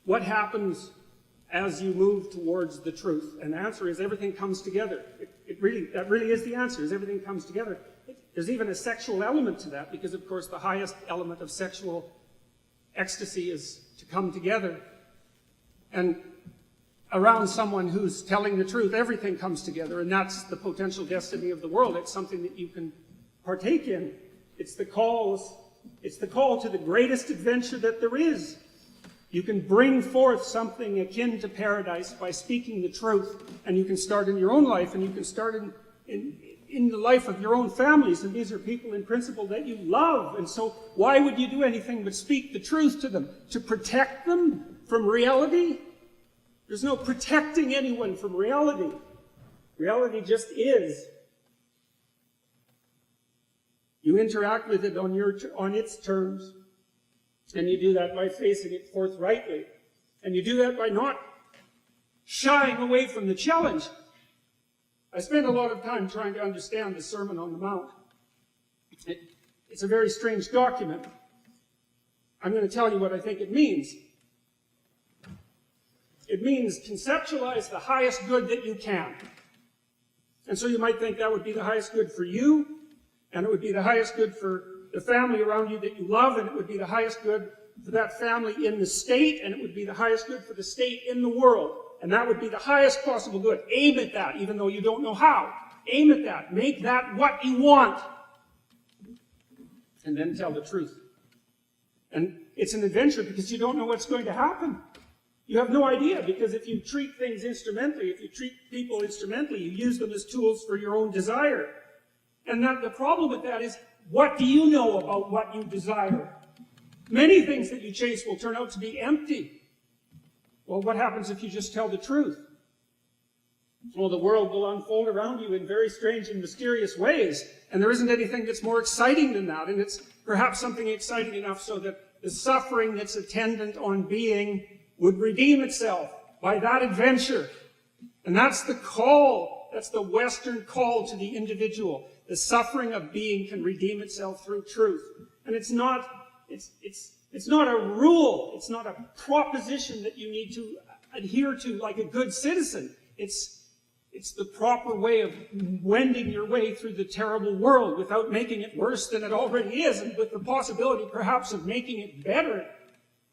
What happens as you move towards the truth? And the answer is everything comes together. That really is the answer, is everything comes together. There's even a sexual element to that, because of course the highest element of sexual ecstasy is to come together. And around someone who's telling the truth, everything comes together, and that's the potential destiny of the world. It's something that you can partake in. It's the call to the greatest adventure that there is. You can bring forth something akin to paradise by speaking the truth, and you can start in your own life, and you can start in the life of your own families, and these are people in principle that you love, and so why would you do anything but speak the truth to them? To protect them from reality? There's no protecting anyone from reality. Reality just is. You interact with it on its terms, and you do that by facing it forthrightly, and you do that by not shying away from the challenge. I spent a lot of time trying to understand the Sermon on the Mount. It's a very strange document. I'm going to tell you what I think it means. It means conceptualize the highest good that you can. And so you might think that would be the highest good for you, and it would be the highest good for the family around you that you love, and it would be the highest good for that family in the state, and it would be the highest good for the state in the world. And that would be the highest possible good. Aim at that, even though you don't know how. Aim at that. Make that what you want. And then tell the truth. And it's an adventure because you don't know what's going to happen. You have no idea, because if you treat things instrumentally, if you treat people instrumentally, you use them as tools for your own desire. And the problem with that is, what do you know about what you desire? Many things that you chase will turn out to be empty. Well, what happens if you just tell the truth? Well, the world will unfold around you in very strange and mysterious ways, and there isn't anything that's more exciting than that, and it's perhaps something exciting enough so that the suffering that's attendant on being would redeem itself by that adventure. And that's the call, that's the Western call to the individual. The suffering of being can redeem itself through truth. And it's not a rule, it's not a proposition that you need to adhere to like a good citizen. It's the proper way of wending your way through the terrible world without making it worse than it already is, and with the possibility perhaps of making it better.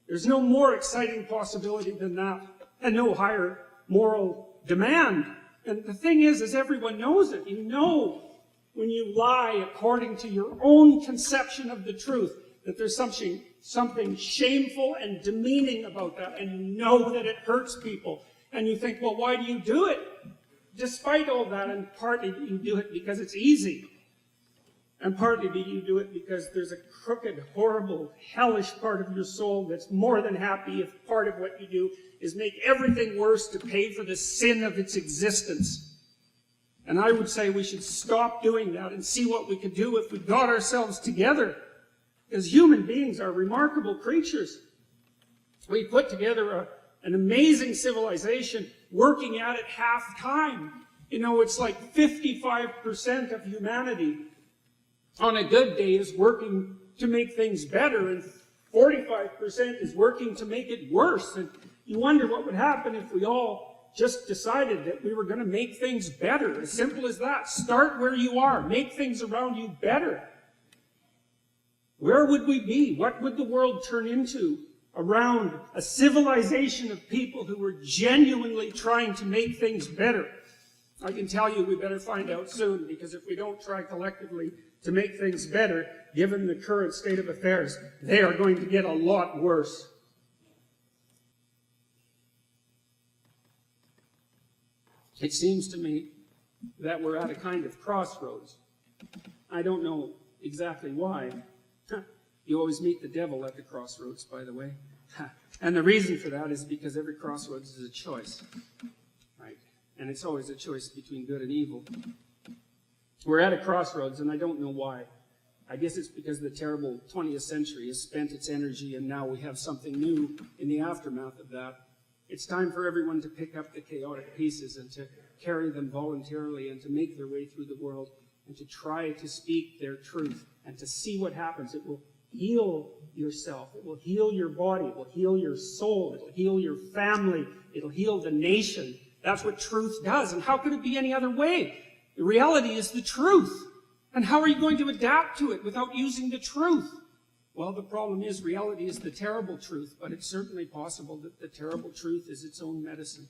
There's no more exciting possibility than that, and no higher moral demand. And the thing is everyone knows it. You know when you lie according to your own conception of the truth, that there's something shameful and demeaning about that, and you know that it hurts people. And you think, well, why do you do it? Despite all that, and partly you do it because it's easy. And partly you do it because there's a crooked, horrible, hellish part of your soul that's more than happy if part of what you do is make everything worse to pay for the sin of its existence. And I would say we should stop doing that and see what we could do if we got ourselves together. Because human beings are remarkable creatures. We put together an amazing civilization working at it half-time. You know, it's like 55% of humanity on a good day is working to make things better, and 45% is working to make it worse. And you wonder what would happen if we all just decided that we were going to make things better. As simple as that. Start where you are. Make things around you better. Where would we be? What would the world turn into around a civilization of people who were genuinely trying to make things better? I can tell you we better find out soon, because if we don't try collectively to make things better, given the current state of affairs, they are going to get a lot worse. It seems to me that we're at a kind of crossroads. I don't know exactly why. You always meet the devil at the crossroads, by the way. And the reason for that is because every crossroads is a choice. Right? And it's always a choice between good and evil. We're at a crossroads, and I don't know why. I guess it's because the terrible 20th century has spent its energy, and now we have something new in the aftermath of that. It's time for everyone to pick up the chaotic pieces and to carry them voluntarily and to make their way through the world and to try to speak their truth and to see what happens. It will heal yourself. It will heal your body. It will heal your soul. It will heal your family. It will heal the nation. That's what truth does. And how could it be any other way? The reality is the truth. And how are you going to adapt to it without using the truth? Well, the problem is reality is the terrible truth, but it's certainly possible that the terrible truth is its own medicine.